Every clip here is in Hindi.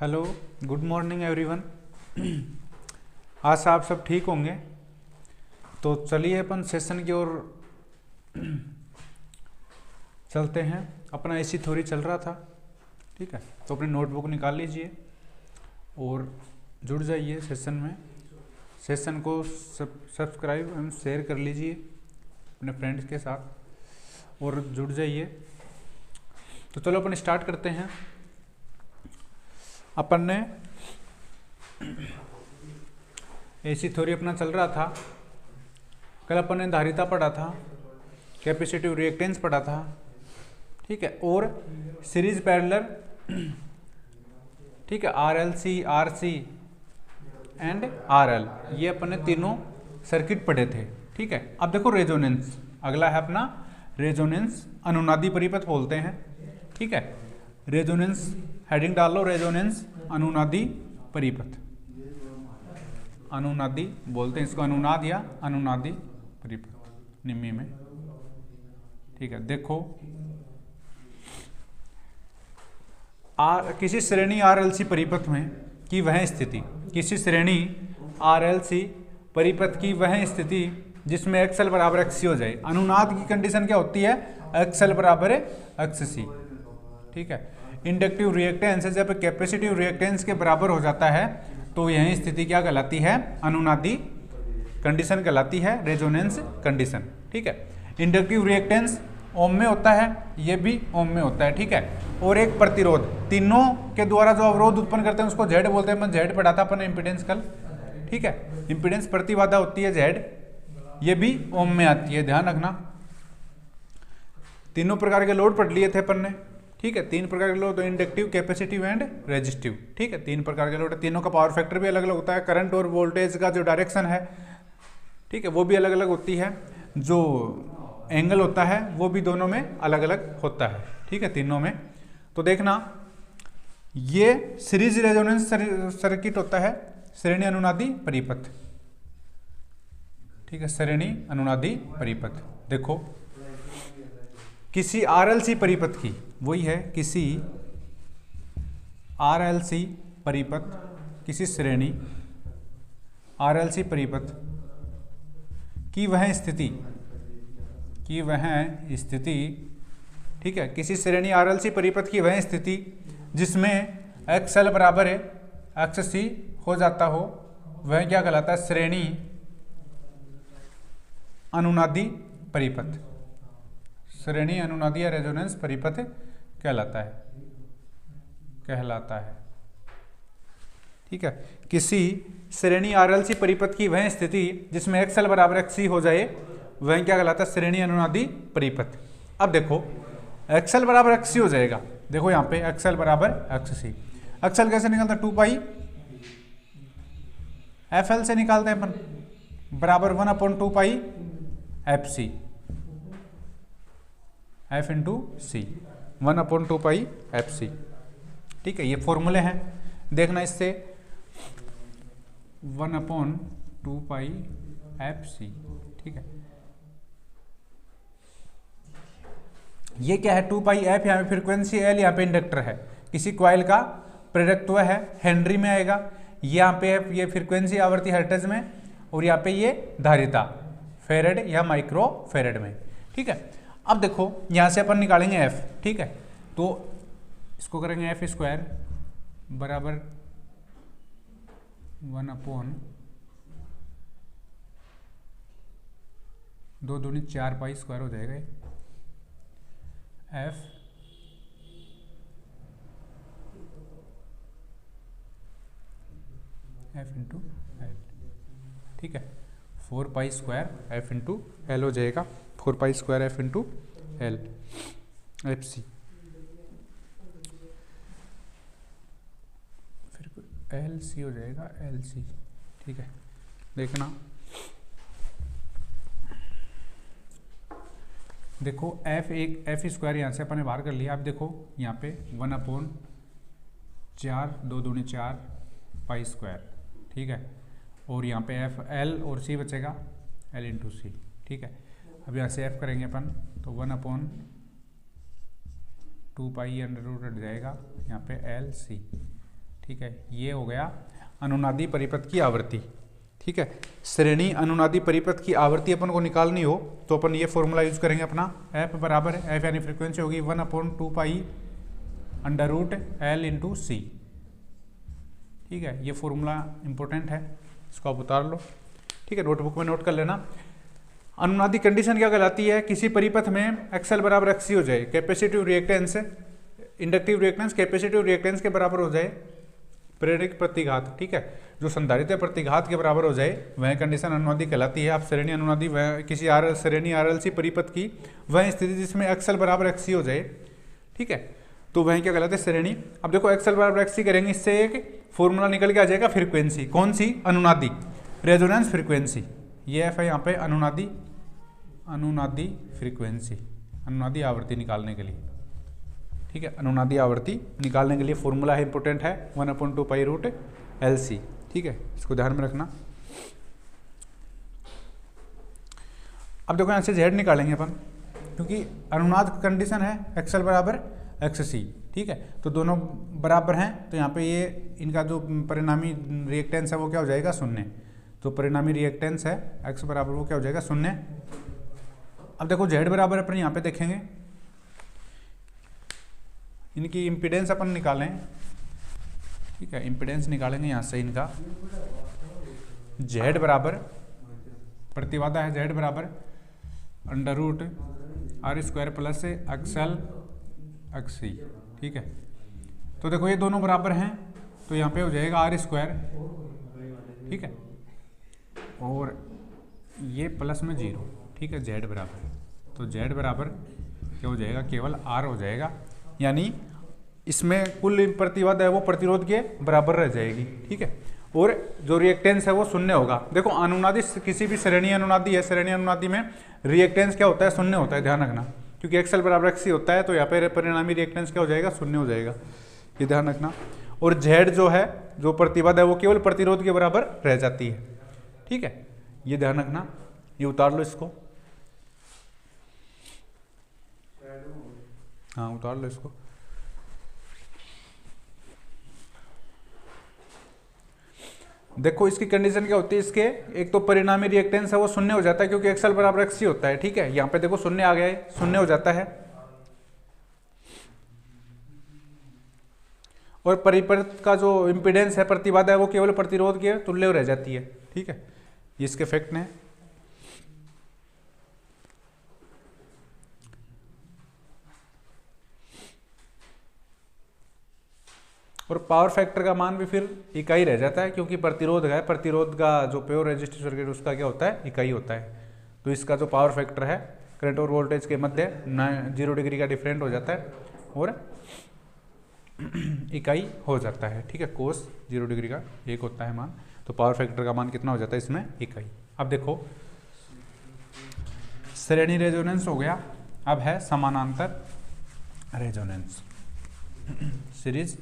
Hello, good morning everyone. आज आप सब ठीक होंगे। तो चलिए अपन सेशन की ओर चलते हैं। अपना एसी थ्योरी चल रहा था, ठीक है। तो अपनी नोटबुक निकाल लीजिए और जुड़ जाइए सेशन में। सेशन को सब्सक्राइब एवं शेयर कर लीजिए अपने फ्रेंड्स के साथ और जुड़ जाइए। तो चलो अपन स्टार्ट करते हैं। अपन ने एसी थ्योरी अपना चल रहा था। कल अपन ने धारिता पढ़ा था, कैपेसिटिव रिएक्टेंस पढ़ा था, ठीक है, और सीरीज पैरेलल, ठीक है, आरएलसी, आरसी एंड आरएल, ये अपन ने तीनों सर्किट पढ़े थे, ठीक है। अब देखो रेजोनेंस, अगला है अपना रेजोनेंस, अनुनादी परिपथ बोलते हैं, ठीक है। रेजोनेंस हेडिंग डाल लो, रेजोनेंस अनुनादी परिपथ, अनुनादी बोलते हैं इसको, अनुनाद या अनुनादी परिपथ निम्मी में, ठीक है। देखो किसी श्रेणी आरएलसी परिपथ में की वह स्थिति, किसी श्रेणी आरएलसी परिपथ की वह स्थिति जिसमें एक्सएल बराबर एक्ससी हो जाए। अनुनाद की कंडीशन क्या होती है? एक्सएल बराबर एक्ससी, ठीक है। इंडक्टिव रिएक्टेंस जब कैपेसिटिव रिएक्टेंस के बराबर हो जाता है तो यह स्थिति क्या कहलाती है? अनुनादी कंडीशन कहलाती है, रेजोनेंस कंडीशन, ठीक है। इंडक्टिव रिएक्टेंस ओम में होता है, ये भी ओम में होता है, ठीक है। और एक प्रतिरोध, तीनों के द्वारा जो अवरोध उत्पन्न करते हैं उसको जेड बोलते हैं। अपन जेड पढ़ा था अपन इम्पीडेंस कल, ठीक है। इम्पीडेंस प्रतिबाधा होती है जेड, ये भी ओम में आती है, ध्यान रखना। तीनों प्रकार के लोड पढ़ लिए थे अपन ने, ठीक है। तीन प्रकार के लोड, तो इंडक्टिव, कैपेसिटिव एंड रेजिस्टिव, ठीक है। तीन प्रकार के लोड है, तीनों का पावर फैक्टर भी अलग अलग होता है। करंट और वोल्टेज का जो डायरेक्शन है, ठीक है, वो भी अलग अलग होती है। जो एंगल होता है वो भी दोनों में अलग अलग होता है, ठीक है, तीनों में। तो देखना, ये सीरीज रेजोनेंस सर्किट होता है, श्रेणी अनुनादी परिपथ, ठीक है, श्रेणी अनुनादी परिपथ। देखो किसी आरएलसी परिपथ की, वही है, किसी आरएलसी परिपथ, किसी श्रेणी आरएलसी परिपथ की वह स्थिति, की वह स्थिति, ठीक है, किसी श्रेणी आरएलसी परिपथ की वह स्थिति जिसमें एक्सएल बराबर है एक्ससी हो जाता हो, वह क्या कहलाता है? श्रेणी अनुनादी परिपथ, श्रेणी अनुनादी या रेजोनेंस परिपथ कहलाता है, कहलाता है, ठीक है। किसी श्रेणी आरएलसी परिपथ की वह स्थिति जिसमें एक्सएल बराबर एक्ससी हो जाए, वह क्या कहलाता है? श्रेणी अनुनादी परिपथ। अब देखो एक्सएल बराबर एक्ससी हो जाएगा, देखो यहाँ पे एक्सएल बराबर एक्ससी। एक्सएल कैसे निकलता है? 2 पाई एफ एल से निकालते हैं अपन, बराबर 1/2 पाई एफ सी, एफ इंटू सी, 1/2 पाई एफ सी, ठीक है। ये फॉर्मूले हैं, देखना इससे 1/2 पाई एफ सी, ठीक है। ये क्या है? 2 पाई एफ, यहाँ पे फ्रीक्वेंसी एल, यहाँ पे इंडक्टर है, किसी कॉइल का प्रेरकत्व है, हेनरी में आएगा। यहाँ पे एफ, ये फ्रीक्वेंसी आवृत्ति हर्ट्ज में, और यहाँ पे ये धारिता फेरेड या माइक्रो फेरेड में, ठीक है। अब देखो यहाँ से अपन निकालेंगे एफ, ठीक है। तो इसको करेंगे एफ स्क्वायर बराबर 1/2 दूनी 4 पाई स्क्वायर हो जाएगा एफ इंटू एल, ठीक है। 4 pi square F into L हो जाएगा, 4 pi square F into L, F C, फिर एल सी हो जाएगा, एल सी, ठीक है। देखना, देखो एफ स्क्वायर यहाँ से अपन ने बाहर कर लिया। अब देखो यहाँ पे 1/4, 2 दूनी 4 पाई स्क्वायर, ठीक है। और यहाँ पे एफ एल और सी बचेगा, एल इंटू सी, ठीक है। अब यहाँ से एफ करेंगे अपन, तो 1/2 पाई अंडर रूट हट जाएगा, यहाँ पे एल सी, ठीक है, ये हो गया अनुनादी परिपथ की आवृत्ति। ठीक है, श्रेणी अनुनादी परिपथ की आवृत्ति अपन को निकालनी हो तो अपन ये फॉर्मूला यूज करेंगे अपना, एफ बराबर एफ यानी फ्रीक्वेंसी होगी 1/2π√L × C। ठीक है, ये फॉर्मूला इंपॉर्टेंट है, इसको आप उतार लो। ठीक है, नोटबुक में नोट कर लेना। अनुनादी कंडीशन क्या कहलाती है? किसी परिपथ में XL बराबर XC हो जाए, capacitive reactance inductive reactance capacitive reactance के बराबर हो जाए, प्रेरक प्रतिघात, ठीक है, जो संधारित्र प्रतिघात के बराबर हो जाए, वह कंडीशन अनुनादी कहलाती है। आप श्रेणी अनुनादी वह किसी श्रेणी RLC परिपथ की वह स्थिति जिसमें XL बराबर XC हो जाए, ठीक है, तो वह क्या कहलाते हैं? श्रेणी। अब देखो XL बराबर XC करेंगे, इससे एक फॉर्मूला निकल के आ जाएगा फ्रीक्वेंसी, कौन सी? अनुनादी रेजोनेंस फ्रीक्वेंसी। ये एफ है यहाँ पे अनुनादी फ्रीक्वेंसी, अनुनादी आवृत्ति निकालने के लिए। ठीक है, अनुनादी आवृत्ति निकालने के लिए फॉर्मूला है, इंपोर्टेंट है, 1/2π√LC। ठीक है, इसको ध्यान में रखना। अब देखो यहाँ से Z निकालेंगे अपन, क्योंकि अनुनाद कंडीशन है XL बराबर XC। ठीक है, तो दोनों बराबर हैं, तो यहाँ पे ये इनका जो परिणामी रिएक्टेंस है वो क्या हो जाएगा? 0। तो परिणामी रिएक्टेंस है X बराबर वो क्या हो जाएगा? 0। अब देखो Z बराबर अपन यहाँ पे देखेंगे, इनकी इम्पीडेंस अपन निकालें। ठीक है, इम्पीडेंस निकालेंगे यहाँ से इनका। Z बराबर प्रतिबाधा है Z बराबर √R² प्लस XL XC। ठीक है, तो देखो ये दोनों बराबर हैं, तो यहाँ पे हो जाएगा R²। ठीक है, और ये प्लस में 0। ठीक है, Z बराबर, तो Z बराबर क्या हो जाएगा? केवल R हो जाएगा, यानी इसमें कुल प्रतिबाधा है वो प्रतिरोध के बराबर रह जाएगी। ठीक है, और जो रिएक्टेंस है वो 0 होगा। देखो अनुनादी किसी भी श्रेणी अनुनादी है, श्रेणी अनुनादी में रिएक्टेंस क्या होता है? 0 होता है, ध्यान रखना, क्योंकि XL बराबर XC होता है, तो यहाँ पे परिणामी रिएक्टेंस क्या हो जाएगा? 0 हो जाएगा, ये ध्यान रखना। और Z जो है, जो प्रतिबाधा है वो केवल प्रतिरोध के बराबर रह जाती है। ठीक है, ये ध्यान रखना, ये उतार लो इसको, हाँ उतार लो इसको। देखो इसकी कंडीशन क्या होती है? इसके एक तो परिणामी रिएक्टेंस है वो 0 हो जाता है, क्योंकि XL बराबर XC होता है। ठीक है, यहाँ पे देखो 0 आ गया है, 0 हो जाता है। और परिपथ का जो इम्पीडेंस है, प्रतिबाधा है, वो केवल प्रतिरोध के तुल्य रह जाती है। ठीक है, ये इसके फैक्ट हैं। और पावर फैक्टर का मान भी फिर इकाई रह जाता है, क्योंकि प्रतिरोध है, प्रतिरोध का जो प्योर रेजिस्टिव सर्किट उसका क्या होता है? इकाई होता है। तो इसका जो पावर फैक्टर है करंट और वोल्टेज के मध्य 0 डिग्री का डिफरेंट हो जाता है और इकाई हो जाता है। ठीक है, कोस 0 डिग्री का 1 होता है मान, तो पावर फैक्टर का मान कितना हो जाता है इसमें? इकाई। अब देखो श्रेणी रेजोनेंस हो गया, अब है समानांतर रेजोनेंस सीरीज।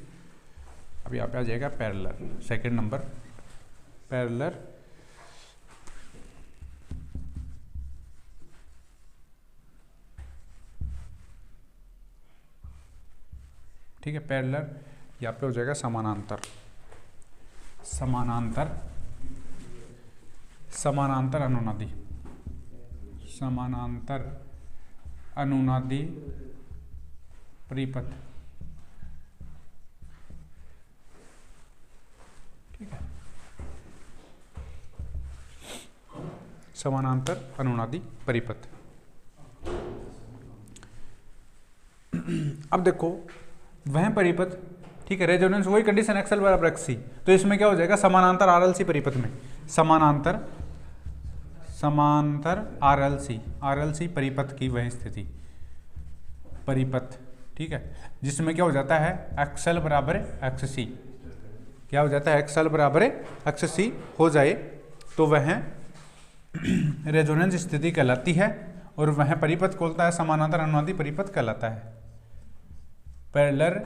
अब यहाँ पे आ जाएगा पैरेलल, सेकंड नंबर पैरेलल ठीक है, पैरेलल यहाँ पे हो जाएगा समानांतर। समानांतर समानांतर अनुनादी, समानांतर अनुनादी परिपथ। ठीक है, समानांतर अनुनादी परिपथ। अब देखो वह परिपथ, ठीक है, रेजोनेंस वही कंडीशन XL बराबर XC, तो इसमें क्या हो जाएगा? समानांतर RLC परिपथ में, समानांतर RLC परिपथ की वह स्थिति, परिपथ। ठीक है, जिसमें क्या हो जाता है? XL बराबर XC, क्या हो जाता है? XL बराबर XC हो जाए तो वह रेजोनेंस स्थिति कहलाती है, और वह परिपथ खोलता है समानांतर अनुनादी परिपथ कहलाता है, पैरेलल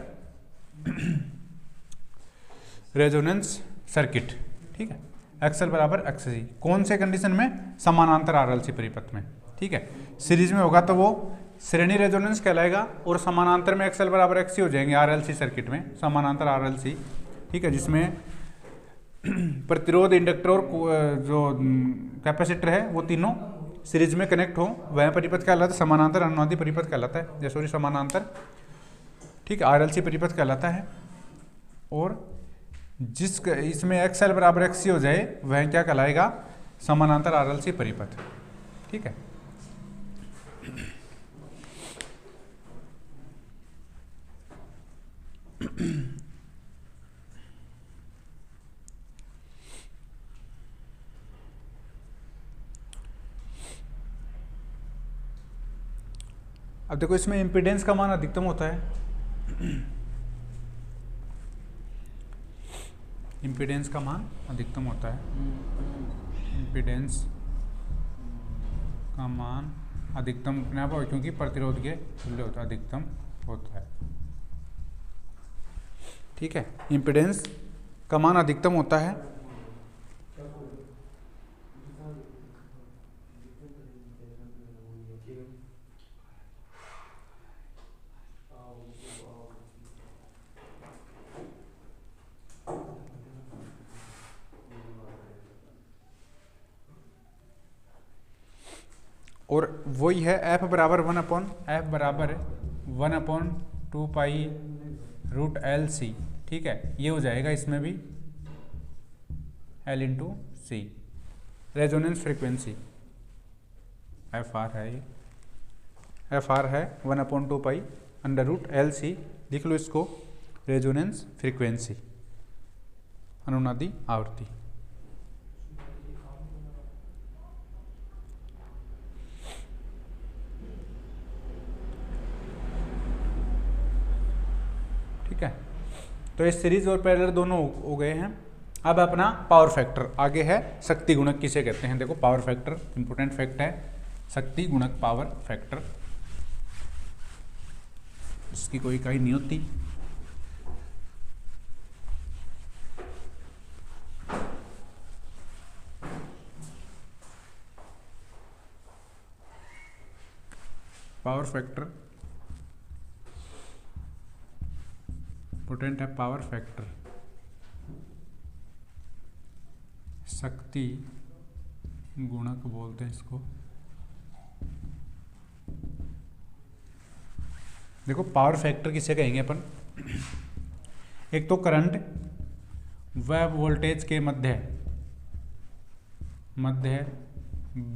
रेजोनेंस सर्किट। ठीक है, XL बराबर XC कौन से कंडीशन में? समानांतर RLC परिपथ में। ठीक है, सीरीज में होगा तो वो श्रेणी रेजोनेंस कहलाएगा, और समानांतर में XL बराबर XC हो जाएंगे RLC सर्किट में, समानांतर RLC। ठीक है, जिसमें प्रतिरोध, इंडक्टर और जो कैपेसिटर है वो तीनों सीरीज में कनेक्ट हो, वह परिपथ कहलाता है। समानांतर अनुनादी परिपथ कहलाता है, या सॉरी समानांतर, ठीक है, आरएलसी परिपथ कहलाता है। और जिस इसमें एक्सएल बराबर एक्ससी हो जाए वह क्या कहलाएगा, समानांतर आरएलसी परिपथ, ठीक है। अब देखो इसमें इम्पीडेंस का मान अधिकतम होता है, इम्पीडेंस का मान अधिकतम होता है, इम्पीडेंस का मान अधिकतम अपने आप, क्योंकि प्रतिरोध के तुल्य होता है, अधिकतम होता है, ठीक है। इम्पीडेंस का मान अधिकतम होता है, और वही है एफ बराबर 1/2 पाई रूट एल सी, ठीक है। ये हो जाएगा इसमें भी L into C, resonance frequency F R है, ये एफ आर है 1/2 pi under root L C, लिख लो इसको, रेजोनेंस फ्रीक्वेंसी, अनुनादी आवृत्ति। ठीक है, तो इस सीरीज और पैरेलल दोनों हो गए हैं। अब अपना पावर फैक्टर आगे है, शक्ति गुणक किसे कहते हैं। देखो पावर फैक्टर इंपोर्टेंट फैक्ट है, शक्ति गुणक पावर फैक्टर, इसकी कोई इकाई नहीं होती। पावर फैक्टर इंपोर्टेंट है, पावर फैक्टर शक्ति गुणक बोलते हैं इसको। देखो पावर फैक्टर किसे कहेंगे अपन, एक तो करंट व वोल्टेज के मध्य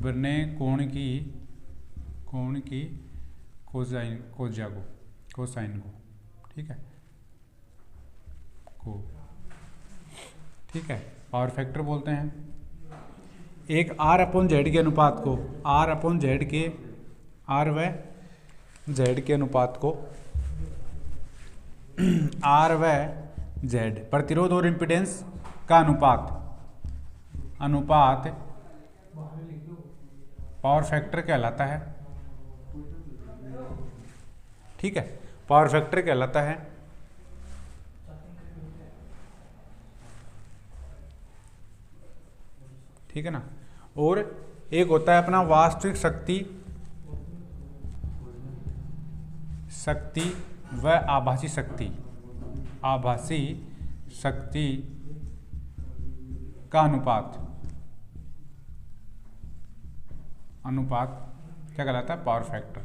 बने कोण की कोसाइन को, ठीक है, ठीक है, पावर फैक्टर बोलते हैं। एक आर अपॉन जेड के अनुपात को, आर अपॉन जेड के, आर व जेड के अनुपात को, आर व जेड प्रतिरोध और इम्पीडेंस का अनुपात पावर फैक्टर कहलाता है, ठीक है, पावर फैक्टर कहलाता है। ठीक है ना। और एक होता है अपना वास्तविक शक्ति व आभासी शक्ति का अनुपात क्या कहलाता है, पावर फैक्टर।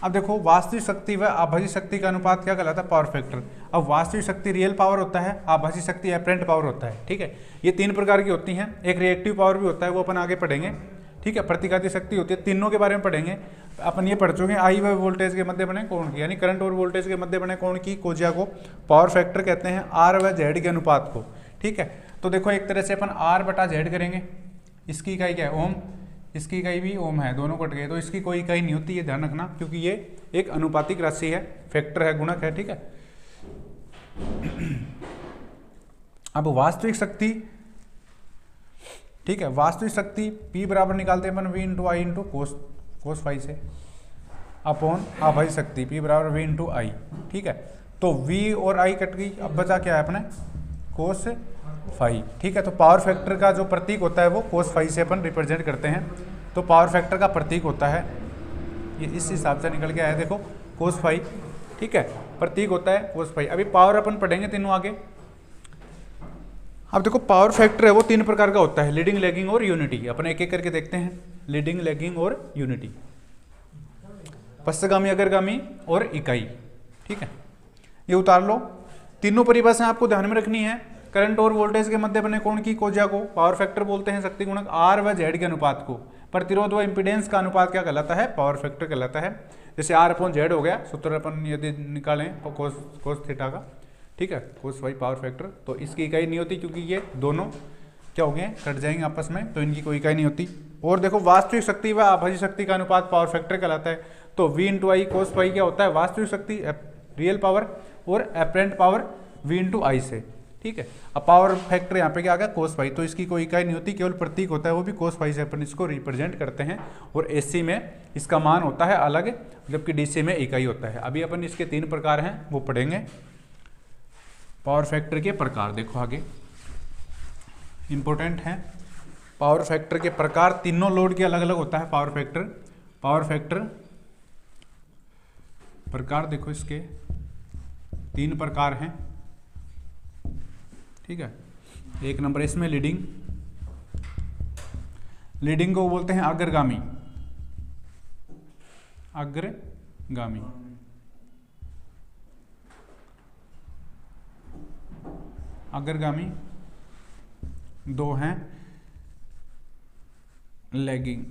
अब देखो वास्तविक शक्ति व आभासी शक्ति का अनुपात क्या कहलाता है, पावर फैक्टर। अब वास्तविक शक्ति रियल पावर होता है, आभासी शक्ति एपरेंट पावर होता है, ठीक है। ये तीन प्रकार की होती हैं। एक रिएक्टिव पावर भी होता है, वो अपन आगे पढ़ेंगे, ठीक है। प्रतिघाती शक्ति होती है, तीनों के बारे में पढ़ेंगे। अपन ये पढ़ चुके हैं, आई व वोल्टेज के मध्य बने कोण की, यानी करंट और वोल्टेज के मध्य बने कोण की कोजिया को पावर फैक्टर कहते हैं, आर व जेड के अनुपात को, ठीक है। तो देखो एक तरह से अपन आर बटा जेड करेंगे, इसकी इकाई क्या है, ओम, इसकी इकाई भी ओम है, दोनों कट गए, तो इसकी कोई इकाई नहीं होती, ये ध्यान रखना, क्योंकि ये एक अनुपातिक राशि है, फैक्टर है, गुणक है, ठीक है। अब वास्तविक शक्ति, ठीक है, वास्तविक शक्ति P बराबर निकालते हैं अपन V into I into cos phi से, अपॉन आभासी शक्ति P बराबर V इंटू आई, ठीक है। तो V और I कट गई, अब बचा क्या है अपने, कोस फाई, ठीक है। तो पावर फैक्टर का जो प्रतीक होता है वो कोस फाई से अपन रिप्रेजेंट करते हैं। तो पावर फैक्टर का प्रतीक होता है, ये इस हिसाब से निकल के आया, देखो कोस फाई, ठीक है, प्रतीक होता है कोस फाई। अभी पावर अपन पढ़ेंगे तीनों आगे, अब देखो पावर फैक्टर है वो 3 प्रकार का होता है, लीडिंग, लैगिंग और यूनिटी। अपन एक एक करके देखते हैं, लीडिंग, लैगिंग और यूनिटी, पश्चगामी, अग्रगामी और इकाई। ठीक है, ये उतार लो। तीनों परिभाषाएं आपको ध्यान में रखनी है। करंट और वोल्टेज के मध्य बने कोण की कोजा को पावर फैक्टर बोलते हैं। शक्ति गुणक आर व जेड के अनुपात को, प्रतिरोध व इंपीडेंस का अनुपात क्या कहलाता है? पावर फैक्टर कहलाता है। जैसे आर अपॉन जेड हो गया, सूत्र अपन यदि निकालें तो कोस थीटा का, ठीक है, कोस वाई पावर फैक्टर, तो इसकी इकाई नहीं होती क्योंकि ये दोनों क्या हो गए, कट जाएंगे आपस में, तो इनकी कोई इकाई नहीं होती। और देखो वास्तविक शक्ति व आभासी शक्ति का अनुपात पावर फैक्टर कहलाता है। तो V इंटू आई कोस पाई क्या होता है? वास्तविक शक्ति रियल पावर, और एपरेंट पावर V इंटू आई से। ठीक है, अब पावर फैक्टर यहाँ पे क्या आ गया? कोस पाई, तो इसकी कोई इकाई नहीं होती, केवल प्रतीक होता है, वो भी कोस पाई से अपन इसको रिप्रेजेंट करते हैं। और AC में इसका मान होता है अलग, जबकि DC में इकाई होता है। अभी अपन इसके 3 प्रकार हैं वो पढ़ेंगे। पावर फैक्टर के प्रकार देखो आगे इंपॉर्टेंट है। पावर फैक्टर के प्रकार, तीनों लोड के अलग अलग होता है पावर फैक्टर। पावर फैक्टर प्रकार देखो, इसके 3 प्रकार हैं। ठीक है, 1 नंबर इसमें लीडिंग, लीडिंग को बोलते हैं अग्रगामी, अग्रगामी। अग्रगामी 2 हैं लैगिंग,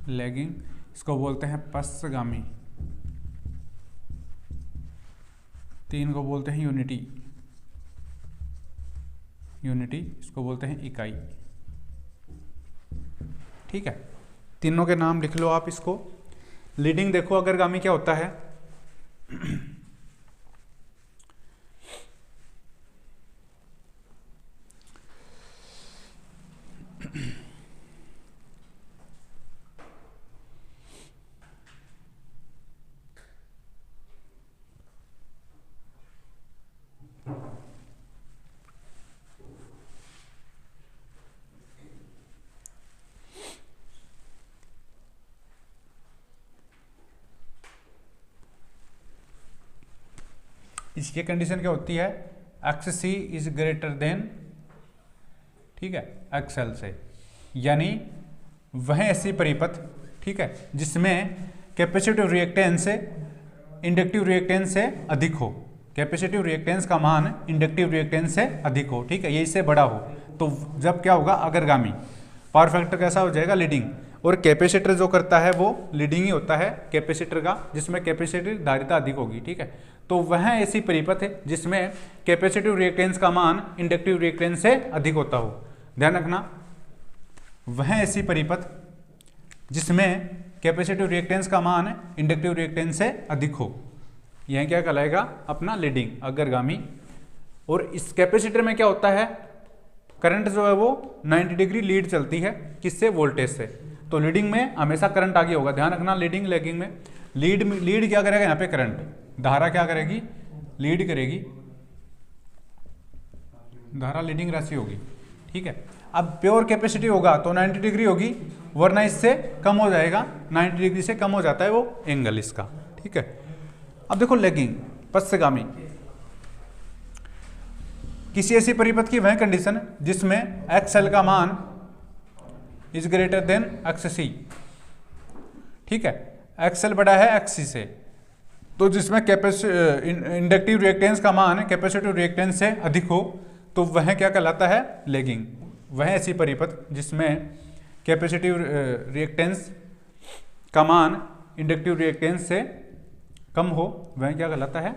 लैगिंग इसको बोलते हैं पश्चगामी। 3 को बोलते हैं यूनिटी, यूनिटी इसको बोलते हैं इकाई। ठीक है, तीनों के नाम लिख लो आप इसको। लीडिंग देखो अग्रगामी क्या होता है? इसकी कंडीशन क्या होती है? X C is greater than, ठीक है, एक्सएल से, यानी वह ऐसी परिपथ, ठीक है, जिसमें कैपेसिटिव रिएक्टेंस इंडक्टिव रिएक्टेंस से अधिक हो। कैपेसिटिव रिएक्टेंस का मान इंडक्टिव रिएक्टेंस से अधिक हो, ठीक है, ये इससे बड़ा हो, तो जब क्या होगा? अग्रगामी। पावर फैक्टर कैसा हो जाएगा? लीडिंग। और कैपेसिटर जो करता है वो लीडिंग ही होता है कैपेसिटर का, जिसमें कैपेसिटिव धारिता अधिक होगी। ठीक है, तो वह ऐसी परिपथ है जिसमें कैपेसिटिव रिएक्टेंस का मान इंडक्टिव रिएक्टेंस से अधिक होता हो। ध्यान रखना, वह ऐसी परिपथ जिसमें कैपेसिटिव रिएक्टेंस का मान इंडक्टिव रिएक्टेंस से अधिक हो, यह क्या कहलाएगा? अपना लीडिंग, अग्रगामी। और इस कैपेसिटर में क्या होता है? करंट जो है वो 90 डिग्री लीड चलती है, किससे? वोल्टेज से। तो लीडिंग में हमेशा करंट आगे होगा। ध्यान रखना, लीडिंग लैगिंग में लीड क्या करेगा? यहाँ पे करंट, धारा क्या करेगी? लीड करेगी, धारा लीडिंग राशि होगी। ठीक है, अब प्योर कैपेसिटी होगा तो 90 डिग्री होगी, वरना इससे कम हो जाएगा। 90 डिग्री से कम हो जाता है वो एंगल इसका। ठीक है, अब देखो लैगिंग, पश्चगामी, किसी ऐसी परिपथ की वह कंडीशन जिसमें एक्सएल का मान इज ग्रेटर देन एक्ससी। ठीक है, एक्सएल बड़ा है एक्ससी से, तो जिसमें इंडक्टिव रिएक्टेंस का मान कैपेसिटिव रिएक्टेंस से अधिक हो, तो वह क्या कहलाता है? लैगिंग। वह ऐसी परिपथ जिसमें कैपेसिटिव रिएक्टेंस का मान इंडक्टिव रिएक्टेंस से कम हो, वह क्या कहलाता है?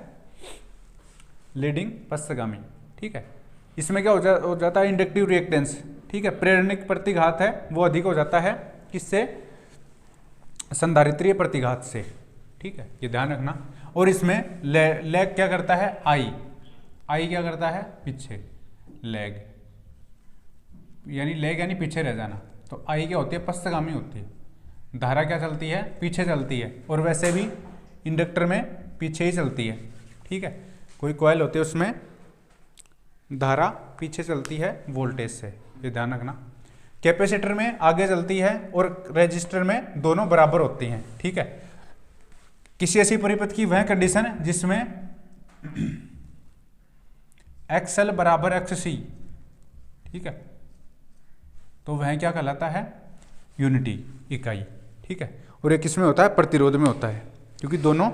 लीडिंग, पश्चगामी। ठीक है, इसमें क्या हो जाता है? इंडक्टिव रिएक्टेंस, ठीक है, प्रेरणिक प्रतिघात है वो अधिक हो जाता है, किससे? संधारित्रीय प्रतिघात से। ठीक है, ये ध्यान रखना। और इसमें लैग क्या करता है? आई क्या करता है? पीछे, लैग यानी लैग यानी पीछे रह जाना। तो आई क्या होती है? पश्चगामी होती है। धारा क्या चलती है? पीछे चलती है, और वैसे भी इंडक्टर में पीछे ही चलती है। ठीक है, कोई कॉइल होती है उसमें धारा पीछे चलती है वोल्टेज से, ये ध्यान रखना। कैपेसिटर में आगे चलती है और रेजिस्टर में दोनों बराबर होती हैं। ठीक है, किसी ऐसी परिपथ की वह कंडीशन जिसमें एक्सएल बराबर एक्ससी, ठीक है, तो वह क्या कहलाता है, यूनिटी इकाई, ठीक है। और ये किस में होता है, प्रतिरोध में होता है, क्योंकि दोनों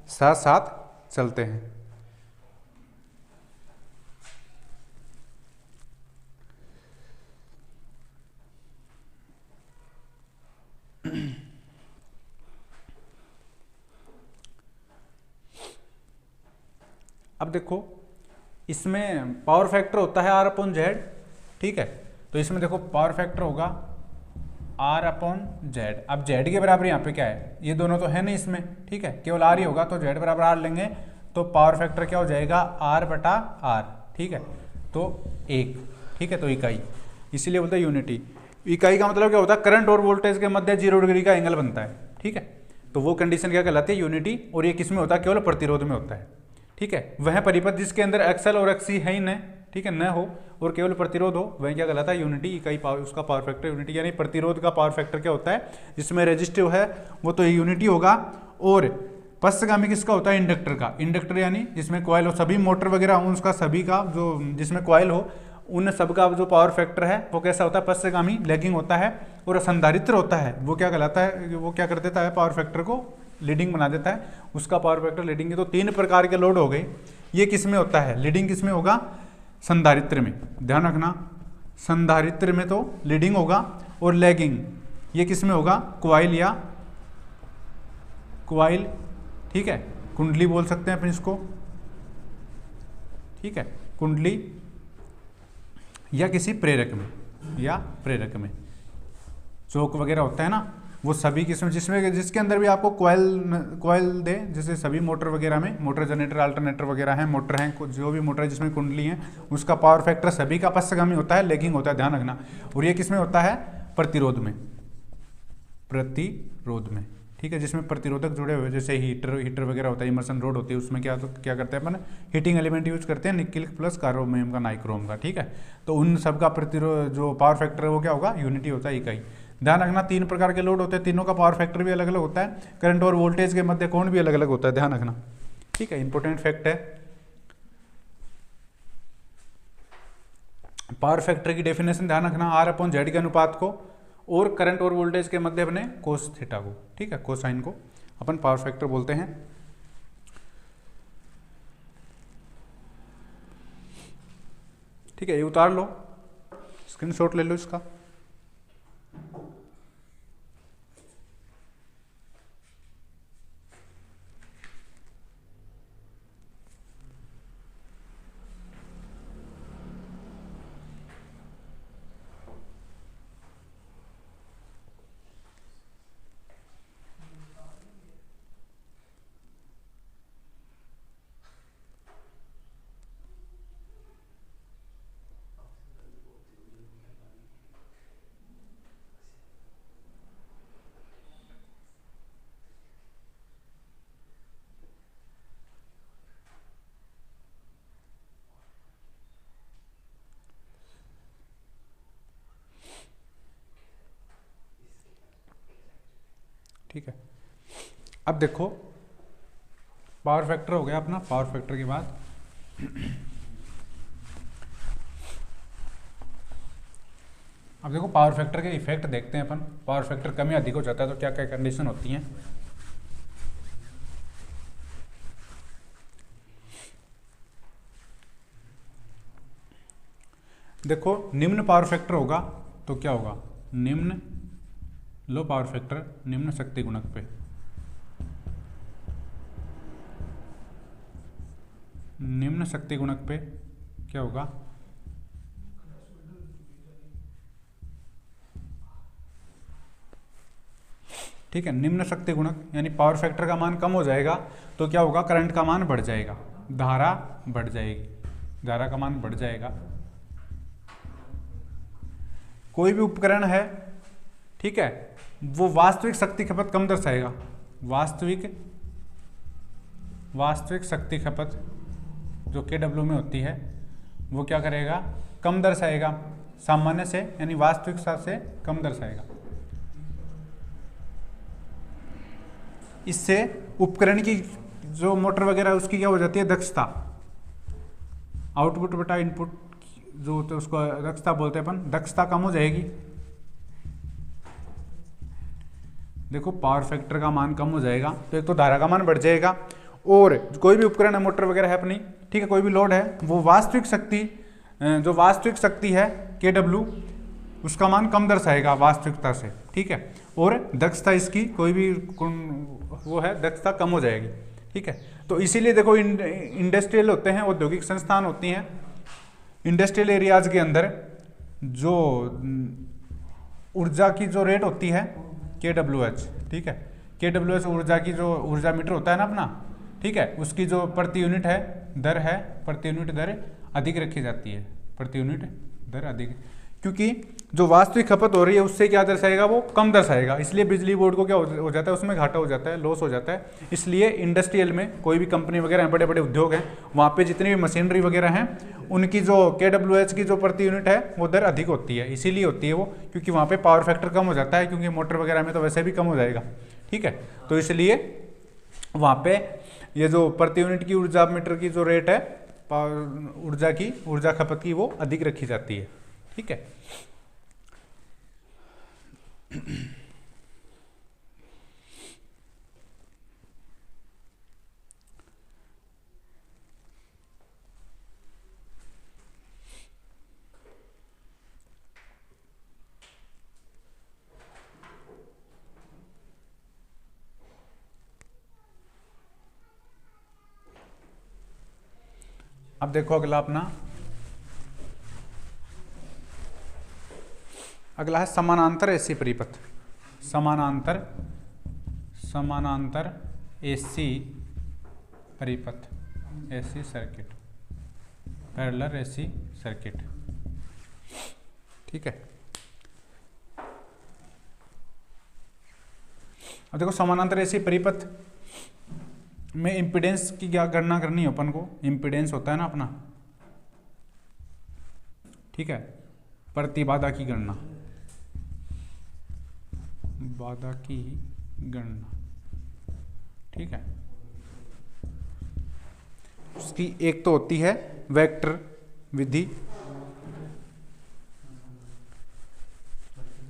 साथ साथ चलते हैं। अब देखो इसमें पावर फैक्टर होता है आर अपॉन जेड, ठीक है, तो इसमें देखो पावर फैक्टर होगा आर अपॉन जेड। अब जेड के बराबर यहाँ पे क्या है, ये दोनों तो है नहीं इसमें, ठीक है, केवल आर ही होगा, तो जेड बराबर आर लेंगे तो पावर फैक्टर क्या हो जाएगा, आर बटा आर, ठीक है, तो 1, ठीक है, तो इकाई, इसीलिए बोलते हैं यूनिटी। इकाई का मतलब क्या होता है, करंट और वोल्टेज के मध्य 0 डिग्री का एंगल बनता है, ठीक है, तो वो कंडीशन क्या कहलाती है, यूनिटी। और ये किस में होता है, केवल प्रतिरोध में होता है, ठीक है। वह परिपथ जिसके अंदर एक्सएल और एक्ससी है ही न, ठीक है, न हो और केवल प्रतिरोध हो, वह क्या कहलाता है, यूनिटी इकाई। पावर उसका पावर फैक्टर यूनिटी, यानी प्रतिरोध का पावर फैक्टर क्या होता है, जिसमें रेजिस्टिव है वो तो यूनिटी होगा। और पश्चगामी किसका होता है, इंडक्टर का। इंडक्टर यानी जिसमें कॉइल हो, सभी मोटर वगैरह हो उसका, सभी का जो जिसमें कॉइल हो उन सब का जो पावर फैक्टर है वो कैसा होता है, पश्चगामी लैगिंग होता है। और संधारित्र होता है वो क्या कहलाता है, वो क्या कर देता है, पावर फैक्टर को लीडिंग बना देता है, उसका पावर फैक्टर लीडिंग है। तो 3 प्रकार के लोड हो गए। ये किस में होता है, लीडिंग किस में होगा, संधारित्र में, ध्यान रखना, संधारित्र में तो लीडिंग होगा। और लैगिंग ये किस में होगा, क्वाइल या क्वाइल, ठीक है, कुंडली बोल सकते हैं अपन इसको, ठीक है, कुंडली या किसी प्रेरक में, या प्रेरक में चौक वगैरह होता है ना, वो सभी किस्म जिसमें जिसके अंदर भी आपको कॉइल दे, जैसे सभी मोटर वगैरह में, मोटर जनरेटर अल्टरनेटर वगैरह हैं, मोटर हैं, जो भी मोटर है जिसमें कुंडली है, उसका पावर फैक्टर सभी का पश्चगामी होता है, लैगिंग होता है, ध्यान रखना। और ये किसमें होता है, प्रतिरोध में, प्रतिरोध में, ठीक है, जिसमें प्रतिरोधक जुड़े हुए, जैसे हीटर वगैरह होता है, इमर्सन रोड होती है, उसमें क्या करते हैं अपन, हीटिंग एलिमेंट यूज करते हैं, निकिल प्लस कार्बोनियम का, नाइक्रोम का, ठीक है। तो उन सब का प्रतिरोध जो पावर फैक्टर है वो क्या होगा, यूनिटी होता है, इकाई। ध्यान रखना 3 प्रकार के लोड होते हैं, तीनों का पावर फैक्टर भी अलग अलग होता है, करंट और वोल्टेज के मध्य कोण भी अलग अलग होता है, ध्यान रखना, ठीक है, इंपॉर्टेंट फैक्ट है। पावर फैक्टर की डेफिनेशन ध्यान रखना, आर अपॉन जेड के अनुपात को और करंट और वोल्टेज के मध्य अपने कोस थीटा को, ठीक है, कोसाइन को अपन पावर फैक्टर बोलते हैं। ठीक है, ये उतार लो, स्क्रीनशॉट ले लो इसका। ठीक है, अब देखो पावर फैक्टर हो गया अपना। पावर फैक्टर के बाद अब देखो पावर फैक्टर के इफेक्ट देखते हैं अपन। पावर फैक्टर कम या अधिक हो जाता है तो क्या क्या कंडीशन होती हैं। देखो निम्न पावर फैक्टर होगा तो क्या होगा, निम्न लो पावर फैक्टर निम्न शक्ति गुणक पे, निम्न शक्ति गुणक पे क्या होगा, ठीक है, निम्न शक्ति गुणक यानी पावर फैक्टर का मान कम हो जाएगा तो क्या होगा, करंट का मान बढ़ जाएगा, धारा बढ़ जाएगी, धारा का मान बढ़ जाएगा। कोई भी उपकरण है, ठीक है, वो वास्तविक शक्ति खपत कम दर्शाएगा, वास्तविक शक्ति खपत जो KW में होती है वो क्या करेगा, कम दर्शाएगा सामान्य से, यानी वास्तविक से कम दर्शाएगा। इससे उपकरण की जो मोटर वगैरह उसकी क्या हो जाती है, दक्षता, आउटपुट बटा इनपुट जो होता है उसको दक्षता बोलते हैं अपन, दक्षता कम हो जाएगी। देखो पावर फैक्टर का मान कम हो जाएगा तो एक तो धारा का मान बढ़ जाएगा, और कोई भी उपकरण है, मोटर वगैरह है अपनी, ठीक है, कोई भी लोड है, वो वास्तविक शक्ति, जो वास्तविक शक्ति है KW, उसका मान कम दर्शाएगा वास्तविकता से, ठीक है। और दक्षता इसकी कोई भी वो है, दक्षता कम हो जाएगी, ठीक है। तो इसीलिए देखो इंडस्ट्रियल होते हैं, औद्योगिक संस्थान होती हैं, इंडस्ट्रियल एरियाज के अंदर जो ऊर्जा की जो रेट होती है KWH, ठीक है, KWH ऊर्जा की जो ऊर्जा मीटर होता है ना अपना, ठीक है, उसकी जो प्रति यूनिट है दर है, प्रति यूनिट दर अधिक रखी जाती है, प्रति यूनिट दर अधिक, क्योंकि जो वास्तविक खपत हो रही है उससे क्या दर्शाएगा, वो कम दर्शाएगा। इसलिए बिजली बोर्ड को क्या हो जाता है, उसमें घाटा हो जाता है, लॉस हो जाता है। इसलिए इंडस्ट्रियल में कोई भी कंपनी वगैरह हैं, बड़े बड़े उद्योग हैं, वहाँ पे जितनी भी मशीनरी वगैरह हैं, उनकी जो KWH की जो प्रति यूनिट है वो दर अधिक होती है। इसीलिए होती है वो, क्योंकि वहाँ पे पावर फैक्टर कम हो जाता है, क्योंकि मोटर वगैरह में तो वैसे भी कम हो जाएगा, ठीक है। तो इसलिए वहाँ पे ये जो प्रति यूनिट की ऊर्जा मीटर की जो रेट है ऊर्जा की, ऊर्जा खपत की, वो अधिक रखी जाती है, ठीक है। अब देखो अगला अपना, अगला है समानांतर एसी परिपथ, समानांतर एसी परिपथ, AC circuit, parallel AC circuit, ठीक है। अब देखो समानांतर एसी परिपथ में इम्पीडेंस की क्या गणना करनी है अपन को, इम्पीडेंस होता है ना अपना, ठीक है, प्रतिबाधा की गणना, बाधा की गणना, ठीक है। उसकी एक तो होती है वेक्टर विधि,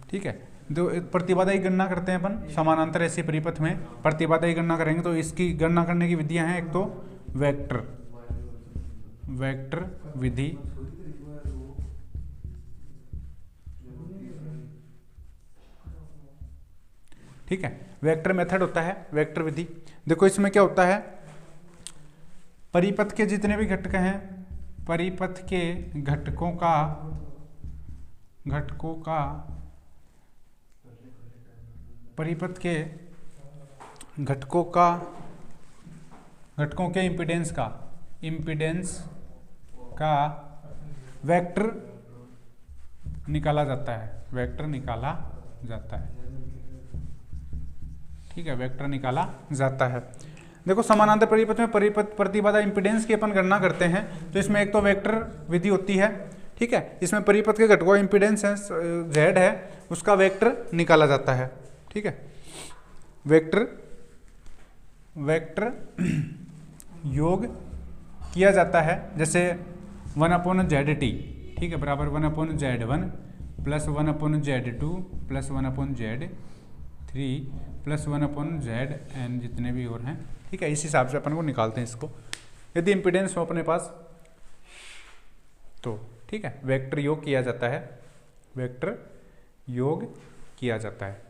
ठीक है। जो प्रतिबाधा की गणना करते हैं अपन समानांतर ऐसे परिपथ में, प्रतिबाधा की गणना करेंगे तो इसकी गणना करने की विधियां हैं, एक तो वेक्टर विधि, ठीक है, वेक्टर मेथड होता है, वेक्टर विधि। देखो इसमें क्या होता है, परिपथ के जितने भी घटक हैं, परिपथ के घटकों के इम्पीडेंस का वेक्टर निकाला जाता है, ठीक है, वेक्टर निकाला जाता है। देखो समानांतर परिपथ में प्रतिबाधा इम्पीडेंस की अपन गणना करते हैं, तो इसमें एक तो वेक्टर विधि होती है, ठीक है, इसमें परिपथ के घटकों का इम्पीडेंस है Z है, उसका वेक्टर निकाला जाता है, ठीक है। वेक्टर योग किया जाता है, जैसे 1/ZT, ठीक है, बराबर 1/Z1 plus 1/Z2 plus 1/Z3 plus 1/ZN, जितने भी और हैं, ठीक है। इस हिसाब से अपन को निकालते हैं इसको, यदि इम्पीडेंस हो अपने पास तो, ठीक है, वेक्टर योग किया जाता है, वेक्टर योग किया जाता है।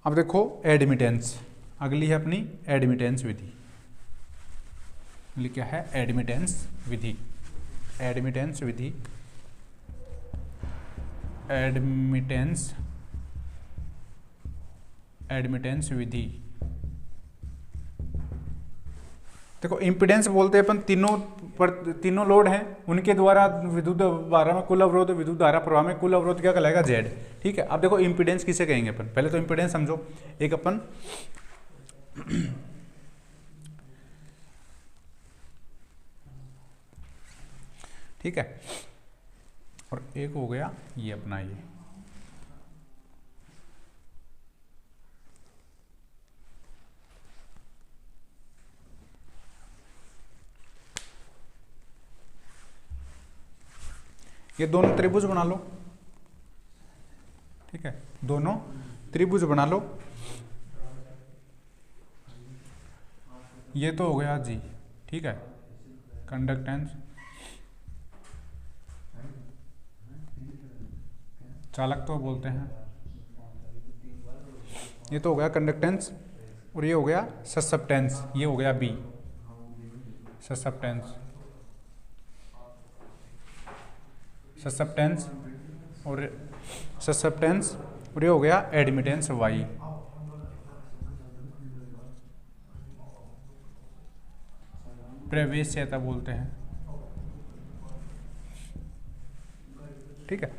अब देखो एडमिटेंस, अगली है अपनी एडमिटेंस विधि। क्या है एडमिटेंस विधि, एडमिटेंस विधि। देखो इम्पीडेंस बोलते हैं अपन तीनों लोड हैं, उनके द्वारा विद्युत धारा में कुल अवरोध, विद्युत धारा प्रवाह में कुल अवरोध क्या कहलाएगा, Z, ठीक है। अब देखो इम्पीडेंस किसे कहेंगे अपन, पहले तो इम्पीडेंस समझो, एक अपन ठीक है, और एक हो गया ये अपना ये, ये दोनों त्रिभुज बना लो, ठीक है, दोनों त्रिभुज बना लो। ये तो हो गया जी, ठीक है, कंडक्टेंस, चालक तो बोलते हैं, ये तो हो गया कंडक्टेंस, और ये हो गया ससेप्टेंस, ये हो गया बी, ससेप्टेंस, ससेप्टेंस और ससेप्टेंस, और ये हो गया एडमिटेंस वाई। प्रवेश्यता बोलते हैं, ठीक है।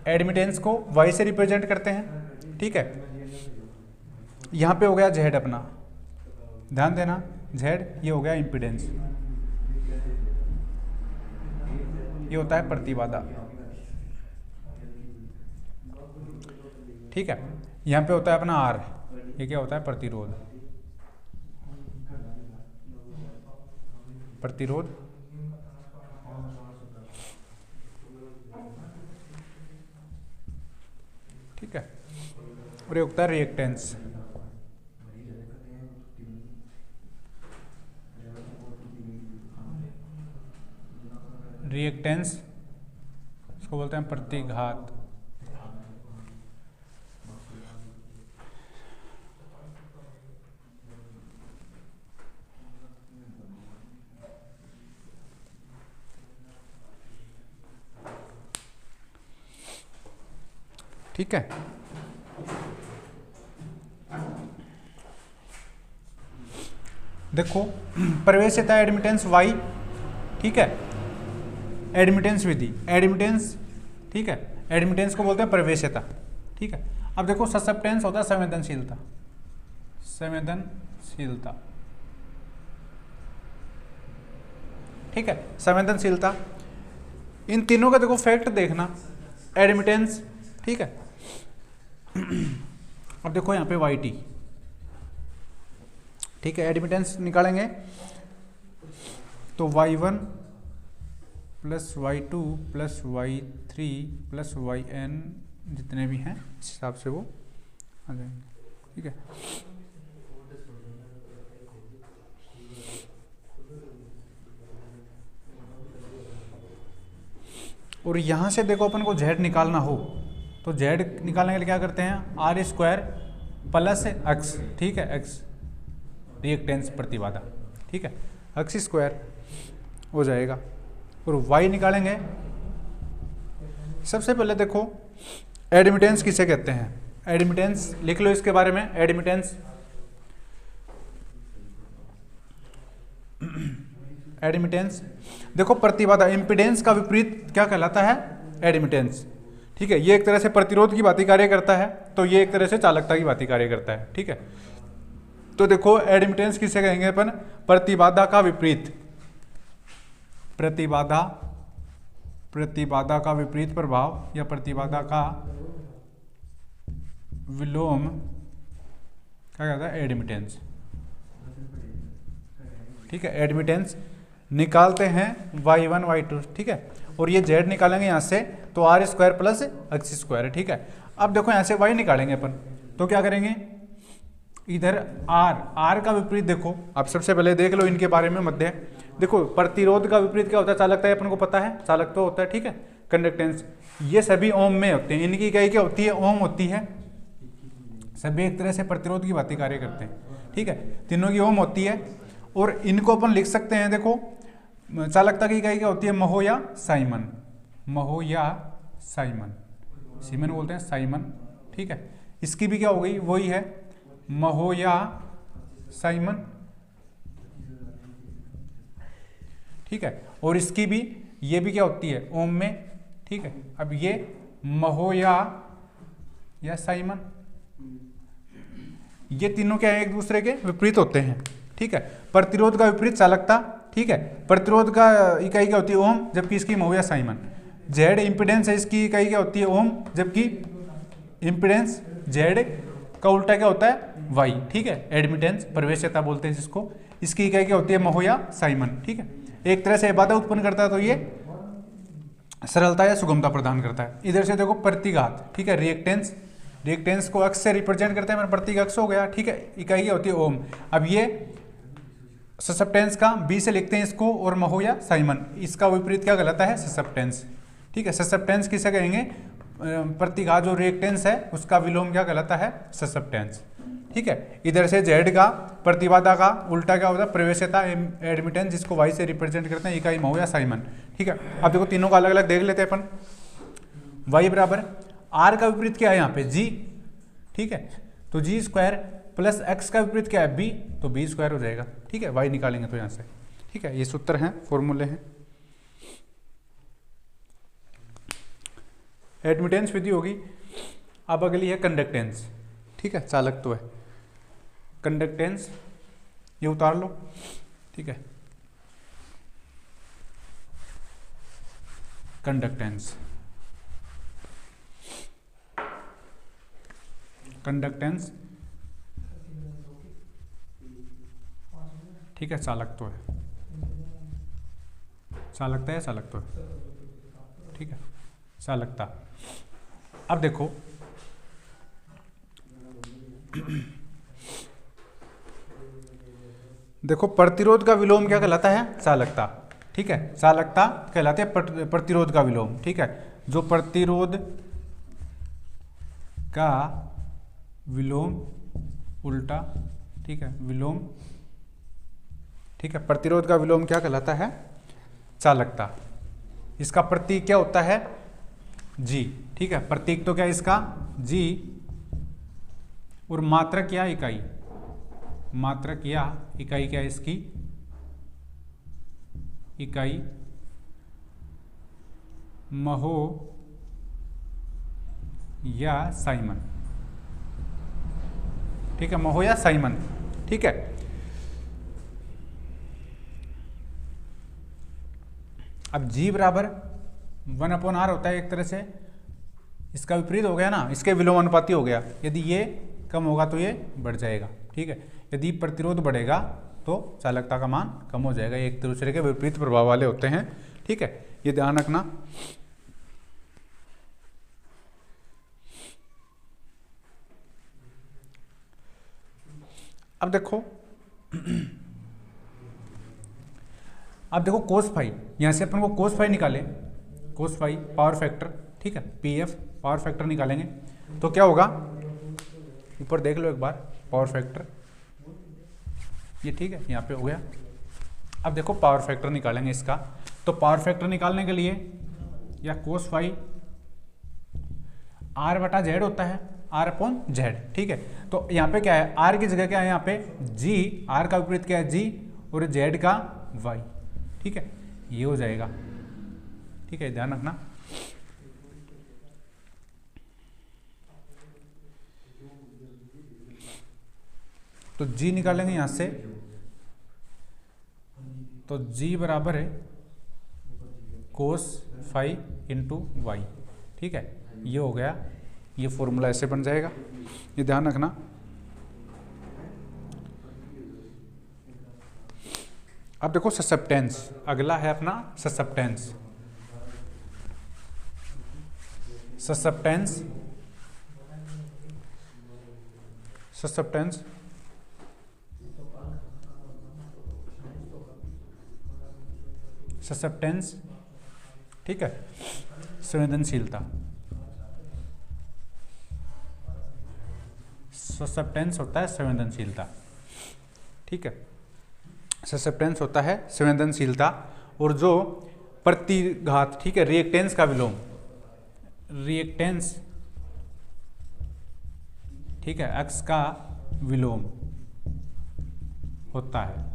एडमिटेंस को वाई से रिप्रेजेंट करते हैं, ठीक है। यहां पे हो गया जेड अपना, ध्यान देना, जेड, ये हो गया इम्पीडेंस, ये होता है प्रतिबाधा, ठीक है। यहां पे होता है अपना आर, ये क्या होता है, प्रतिरोध, प्रतिरोध, ठीक है, और ये होता है रिएक्टेंस, रिएक्टेंस इसको बोलते हैं प्रतिघात, ठीक है। देखो प्रवेश्यता एडमिटेंस वाई, ठीक है, एडमिटेंस विधि, एडमिटेंस, ठीक है, एडमिटेंस को बोलते हैं प्रवेश्यता, ठीक है। अब देखो ससेप्टेंस होता है संवेदनशीलता, संवेदनशीलता, ठीक है, संवेदनशीलता। इन तीनों का देखो फैक्ट देखना, एडमिटेंस, ठीक है। अब देखो यहाँ पे वाई टी, ठीक है, एडमिटेंस निकालेंगे तो y1 plus y2 plus y3 plus yn जितने भी हैं इस हिसाब से वो आ जाएंगे, ठीक है। और यहाँ से देखो अपन को z निकालना हो तो z निकालने के लिए क्या करते हैं, आर स्क्वायर प्लस एक्स, ठीक है, एक्स रिएक्टेंस प्रतिबाधा, ठीक है, एक्स स्क्वायर हो जाएगा। और y निकालेंगे, सबसे पहले देखो एडमिटेंस किसे कहते हैं, एडमिटेंस लिख लो इसके बारे में, एडमिटेंस, एडमिटेंस देखो प्रतिबाधा, इम्पीडेंस का विपरीत क्या कहलाता है, एडमिटेंस, ठीक है। ये एक तरह से प्रतिरोध की भांति कार्य करता है, तो ये एक तरह से चालकता की भांति कार्य करता है, ठीक है। तो देखो एडमिटेंस किसे कहेंगे अपन, प्रतिबाधा का विपरीत, प्रतिबाधा, प्रतिबाधा का विपरीत प्रभाव या प्रतिबाधा का विलोम क्या कहता है, एडमिटेंस, ठीक है। एडमिटेंस निकालते हैं y1 y2, ठीक है, और ये z निकालेंगे यहाँ से तो R square plus X square, ठीक है। अब देखो यहाँ से y निकालेंगे अपन, तो क्या करेंगे, इधर r का विपरीत देखो, आप सबसे पहले देख लो इनके बारे में मध्य, देखो प्रतिरोध का विपरीत क्या होता है, चालकता, अपन को पता है चालक तो होता है, ठीक है, कंडक्टेंस, ये सभी ओम में होते हैं, इनकी इकाई क्या होती है, ओम होती है, सभी एक तरह से प्रतिरोध की भांति कार्य करते हैं, ठीक है, तीनों की ओम होती है। और इनको अपन लिख सकते हैं, देखो चालकता की इकाई क्या होती है, महो या साइमन, महो या साइमन, सीमन बोलते हैं, साइमन, ठीक है। इसकी भी क्या हो गई, वही है महो या साइमन, ठीक है। और इसकी भी, ये भी क्या होती है, ओम में, ठीक है। अब ये महो या साइमन, ये तीनों क्या है, एक दूसरे के विपरीत होते हैं, ठीक है। प्रतिरोध का विपरीत चालकता, ठीक है, प्रतिरोध का इकाई क्या होती है, ओम, जबकि इसकी महो या साइमन। जेड इंपिडेंस है, इसकी इकाई क्या होती है, ओम, जबकि इंपिडेंस जेड का उल्टा क्या होता है, वाई, ठीक है। एडमिटेंस प्रवेश्यता बोलते हैं जिसको, इसकी इकाई क्या होती है, महो या साइमन, ठीक है। एक तरह से बाधा उत्पन्न करता है तो ये सरलता या सुगमता प्रदान करता है। इधर से देखो प्रतिघात, ठीक है, रिएक्टेंस को अक्स से रिप्रेजेंट करते हैं, मेरा प्रतीक अक्स हो गया, ठीक है, इकाई क्या होती है ओम। अब ये ससेप्टेंस का बी से लिखते हैं इसको, और महो या साइमन, इसका विपरीत क्या कहलाता है, ससेप्टेंस, ठीक है। ससेप्टेंस किसे कहेंगे, प्रतिघात जो रिएक्टेंस है उसका विलोम क्या कहलाता है, ससेप्टेंस, ठीक है। इधर से जेड का प्रतिबाधा का उल्टा क्या होता है, प्रवेश्यता एडमिटेंस, जिसको वाई से रिप्रेजेंट करते हैं, इकाई महो या साइमन, ठीक है। अब देखो तीनों का अलग अलग देख लेते हैं अपन। वाई बराबर आर का विपरीत क्या है यहाँ पे, जी, ठीक है, तो जी स्क्वायर प्लस एक्स का विपरीत क्या है, बी, तो बी स्क्वायर हो जाएगा, ठीक है। वाई निकालेंगे तो यहाँ से, ठीक है, ये सूत्र हैं, फॉर्मूले हैं। एडमिटेंस विधि होगी। अब अगली है कंडक्टेंस, ठीक है, चालकत्व है। कंडक्टेंस ये उतार लो, ठीक है, कंडक्टेंस, कंडक्टेंस, ठीक है, चालकत्व है, चालकता है, चालकत्व है, ठीक है, चालकता। अब देखो देखो प्रतिरोध का विलोम क्या कहलाता है, चालकता, ठीक है, चालकता कहलाते हैं प्रतिरोध का विलोम, ठीक है। जो प्रतिरोध का विलोम उल्टा, ठीक है, विलोम, ठीक है, प्रतिरोध का विलोम क्या कहलाता है, चालकता। इसका प्रतीक क्या होता है, जी, ठीक है, प्रतीक तो क्या है इसका, जी, और मात्रक या इकाई, मात्रक या इकाई क्या है इसकी, इकाई महो या साइमन, ठीक है, महो या साइमन, ठीक है। अब जी बराबर 1/r होता है एक तरह से, इसका विपरीत हो गया ना, इसके विलोम अनुपाती हो गया। यदि ये कम होगा तो ये बढ़ जाएगा, ठीक है। यदि प्रतिरोध बढ़ेगा तो चालकता का मान कम हो जाएगा। ये एक दूसरे के विपरीत प्रभाव वाले होते हैं, ठीक है, ये ध्यान रखना। अब देखो कोस फाई, यहां से अपन को कोस फाई निकाले, कोस फाई पावर फैक्टर, ठीक है, पीएफ पावर फैक्टर निकालेंगे तो क्या होगा, ऊपर देख लो एक बार, पावर फैक्टर ये, ठीक है, यहाँ पे हो गया। अब देखो पावर फैक्टर निकालेंगे इसका, तो पावर फैक्टर निकालने के लिए या कोस फाई आर बटा जेड होता है, आर अपॉन जेड, ठीक है। तो यहाँ पे क्या है, आर की जगह क्या है यहाँ पे जी, आर का विपरीत क्या है जी, और जेड का वाई, ठीक है, ये हो जाएगा, ठीक है, ध्यान रखना। तो जी निकालेंगे यहां से, तो जी बराबर है कोस फाई इंटू वाई, ठीक है, ये हो गया, ये फॉर्मूला ऐसे बन जाएगा, ये ध्यान रखना। अब देखो ससेप्टेंस, अगला है अपना ससेप्टेंस, ससेप्टेंस, ससेप्टेंस, ससेप्टेंस, ठीक है, संवेदनशीलता, ससेप्टेंस होता है संवेदनशीलता, ठीक है, ससेप्टेंस होता है संवेदनशीलता। और जो प्रतिघात, ठीक है, रिएक्टेंस का विलोम, रिएक्टेंस, ठीक है, एक्स का विलोम होता है,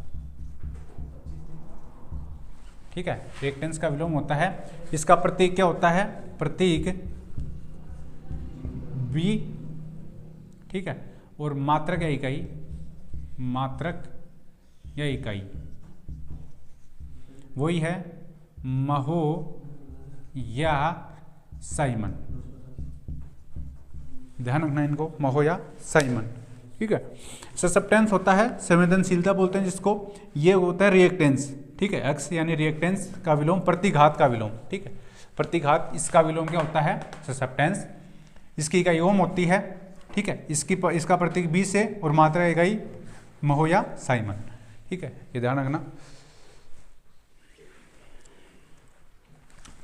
ठीक है, रिएक्टेंस का विलोम होता है। इसका प्रतीक क्या होता है, प्रतीक बी, ठीक है, और मात्रक या इकाई, मात्रक या इकाई वही है महो या साइमन, ध्यान रखना इनको, महो या साइमन, ठीक है। ससेप्टेंस होता है संवेदनशीलता बोलते हैं जिसको, ये होता है रिएक्टेंस, ठीक है, एक्स यानी रिएक्टेंस का विलोम, प्रतिघात का विलोम, ठीक है। प्रतिघात, इसका विलोम क्या होता है, ससेप्टेंस। इसकी इकाई ओम होती है, ठीक है, इसका प्रतीक बी से और मात्रा इकाई महो या साइमन, ठीक है, ये ध्यान रखना।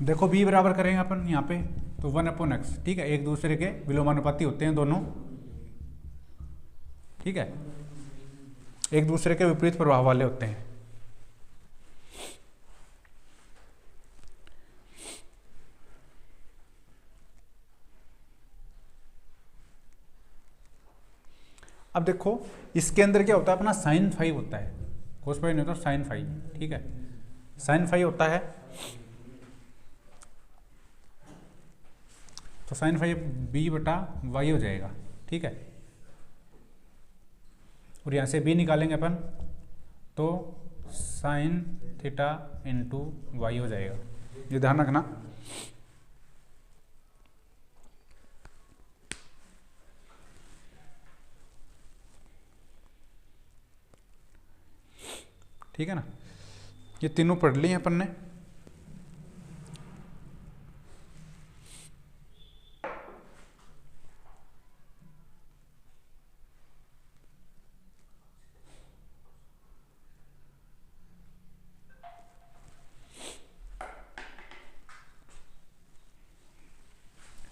देखो बी बराबर करेंगे अपन यहाँ पे तो 1/x, ठीक है, एक दूसरे के विलोमानुपाती होते हैं दोनों, ठीक है, एक दूसरे के विपरीत प्रभाव वाले होते हैं। अब देखो इसके अंदर क्या होता है अपना साइन फाई होता है, कोस फाई नहीं होता, साइन फाई, ठीक है, साइन फाई होता है। तो साइन फाई बी बटा वाई हो जाएगा, ठीक है, और यहाँ से बी निकालेंगे अपन तो साइन थीटा इंटू वाई हो जाएगा, ये ध्यान रखना। ठीक है ना, ये तीनों पढ़ ली हैं अपन ने।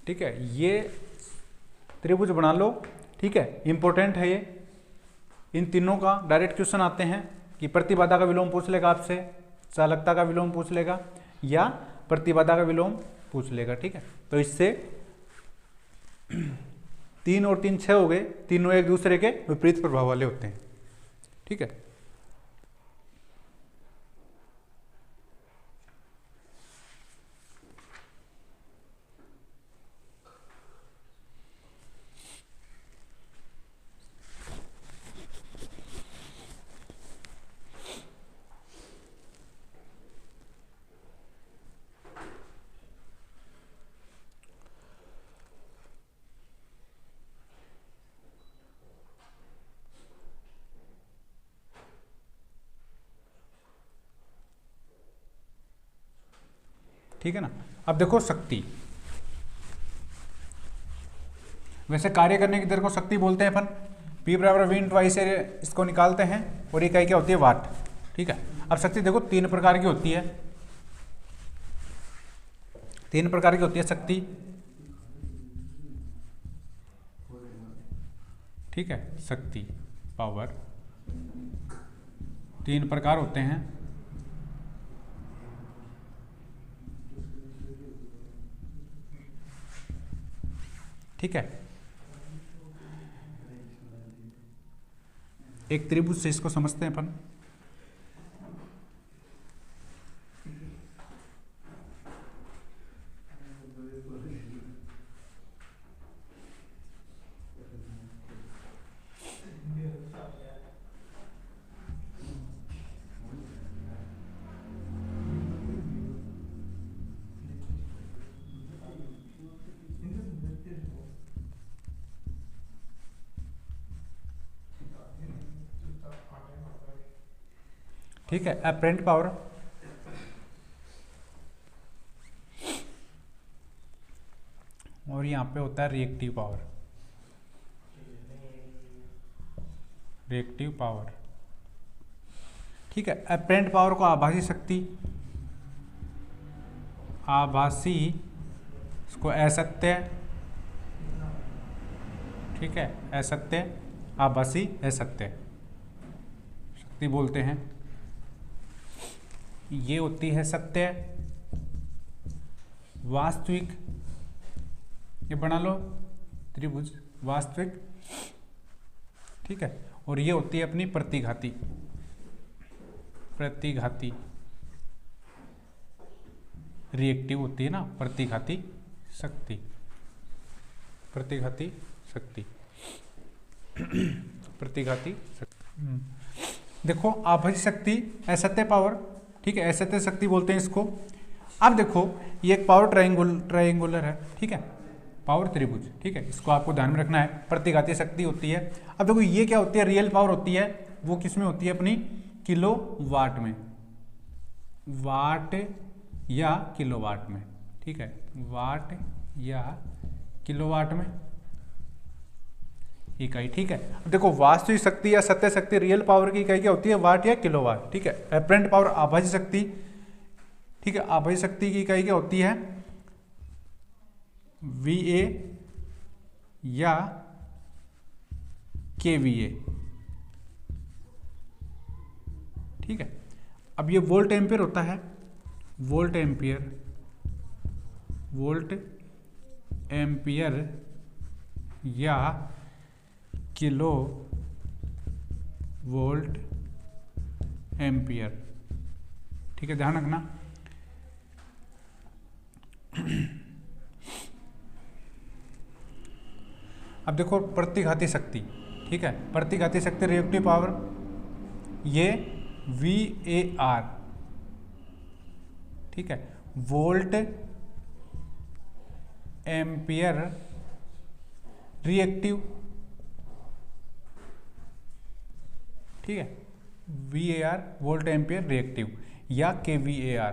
ठीक है, ये त्रिभुज बना लो, ठीक है, इंपॉर्टेंट है ये। इन तीनों का डायरेक्ट क्वेश्चन आते हैं कि प्रतिबाधा का विलोम पूछ लेगा आपसे, चालकता का विलोम पूछ लेगा या प्रतिबाधा का विलोम पूछ लेगा, ठीक है। तो इससे 3 और 3 6 हो गए, तीनों एक दूसरे के विपरीत प्रभाव वाले होते हैं, ठीक है। ठीक है ना। अब देखो शक्ति, वैसे कार्य करने की दर को शक्ति बोलते हैं अपन, P बराबर V इंटू आई से इसको निकालते हैं और इकाई क्या होती है, वाट, ठीक है। अब शक्ति देखो 3 प्रकार की होती है, 3 प्रकार की होती है शक्ति, ठीक है, शक्ति पावर 3 प्रकार होते हैं, ठीक है। एक त्रिभुज से इसको समझते हैं अपन, ठीक है। अपरेंट पावर और यहाँ पे होता है रिएक्टिव पावर, रिएक्टिव पावर, ठीक है। अपरेंट पावर को आभासी शक्ति, आभासी, इसको असत्य, ठीक है, असत्य, आभासी असत्य शक्ति बोलते हैं। ये होती है सत्य, वास्तविक, ये बना लो त्रिभुज वास्तविक, ठीक है। और ये होती है अपनी प्रतिघाती, प्रतिघाती रिएक्टिव होती है ना, प्रतिघाती शक्ति, प्रतिघाती शक्ति, प्रतिघाती शक्ति। देखो आभासी शक्ति, असत्य पावर, ठीक है, असत्य शक्ति बोलते हैं इसको। अब देखो ये एक पावर ट्रायंगुलर है, ठीक है, पावर त्रिभुज, ठीक है, इसको आपको ध्यान में रखना है। प्रतिघाती शक्ति होती है। अब देखो ये क्या होती है, रियल पावर होती है, वो किस में होती है अपनी, किलो वाट में, वाट या किलो वाट में, ठीक है, वाट या किलोवाट में इकाई। ठीक है, अब देखो वास्तविक शक्ति या सत्य शक्ति रियल पावर की इकाई क्या होती है, वाट या किलोवाट। ठीक है, एपरेंट पावर आभासी शक्ति, ठीक है, आभासी शक्ति की इकाई क्या होती है, VA या kVA। ठीक है, अब ये वोल्ट एम्पियर होता है, वोल्ट एम्पियर, वोल्ट एम्पियर या किलो वोल्ट एम्पियर। ठीक है, ध्यान रखना। अब देखो प्रतिघाती शक्ति, ठीक है, प्रतिघाती शक्ति रिएक्टिव पावर, ये VAR। ठीक है, वोल्ट एम्पियर रिएक्टिव। ठीक है, VAR वोल्ट एम्पियर रिएक्टिव या kVAR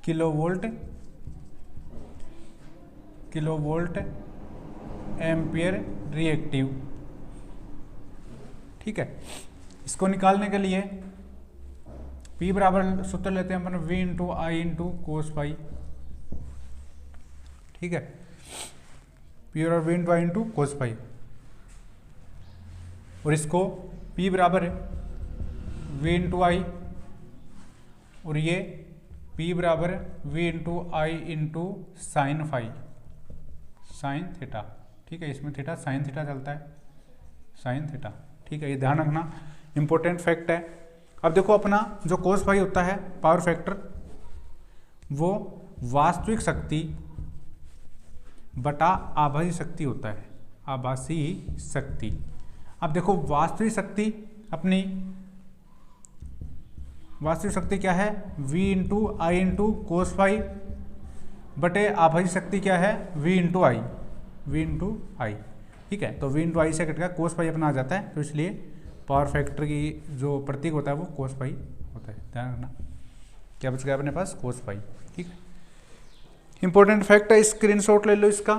kilo volt ampere reactive. ठीक है, इसको निकालने के लिए P बराबर सूत्र लेते हैं अपन V into I into cos पाई। ठीक है, P और V into I into cos पाई, और इसको P बराबर है V इंटू आई, और ये P बराबर V into I into sine phi, sine theta. ठीक है, इसमें थीटा साइन थीटा चलता है, साइन थीटा। ठीक है, ये ध्यान रखना, इंपॉर्टेंट फैक्ट है। अब देखो अपना जो कोस फाई होता है पावर फैक्टर, वो वास्तविक शक्ति बटा आभासी शक्ति होता है, आभासी शक्ति। अब देखो वास्तविक शक्ति, अपनी वास्तविक शक्ति क्या है, V into I into cos phi बटे आभासी शक्ति क्या है, V इंटू आई, V इंटू आई। ठीक है, तो V इंटू आई से कट का कोस पाई अपना आ जाता है, तो इसलिए पावर फैक्टर की जो प्रतीक होता है वो कोस पाई होता है। ध्यान रखना, क्या बच गया अपने पास, कोस पाई। ठीक है, इंपॉर्टेंट फैक्ट है, स्क्रीनशॉट ले लो इसका।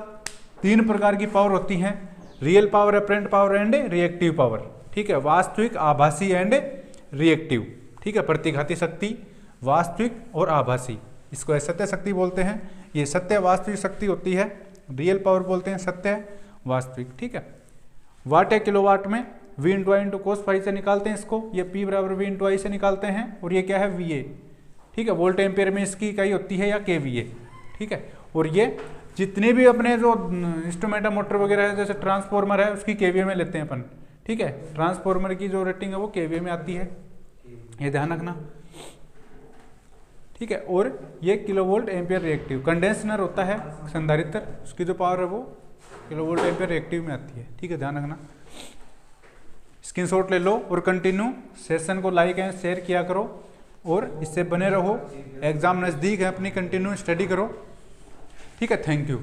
3 प्रकार की पावर होती हैं, real power, apparent power and reactive power. ठीक है, वास्तविक, आभासी एंड रिएक्टिव। ठीक है, प्रतिघाती शक्ति, वास्तविक और आभासी, इसको सत्य शक्ति बोलते हैं। ये सत्य वास्तविक शक्ति होती है, रियल पावर बोलते हैं सत्य वास्तविक। ठीक है, वाट या किलोवाट में V into I into cos phi से निकालते हैं इसको, ये P बराबर V इंटू आई से निकालते हैं, और ये क्या है, VA। ठीक है, वोल्ट एम्पियर में इसकी इकाई होती है या kVA। ठीक है, और ये जितने भी अपने जो इंस्ट्रूमेंट मोटर वगैरह है, जैसे ट्रांसफॉर्मर है, उसकी kVA में लेते हैं अपन। ठीक है, ट्रांसफॉर्मर की जो रेटिंग है वो kVA में आती है, ये ध्यान रखना। ठीक है, और ये kilo volt ampere reactive. Condenser होता है संधारित्र, उसकी जो पावर है वो किलो वोल्ट एम्पियर रिएक्टिव में आती है। ठीक है, ध्यान रखना, स्क्रीनशॉट ले लो और कंटिन्यू सेशन को लाइक एंड शेयर किया करो, और इससे बने रहो। एग्जाम नज़दीक है अपनी, कंटिन्यू स्टडी करो। ठीक है, थैंक यू।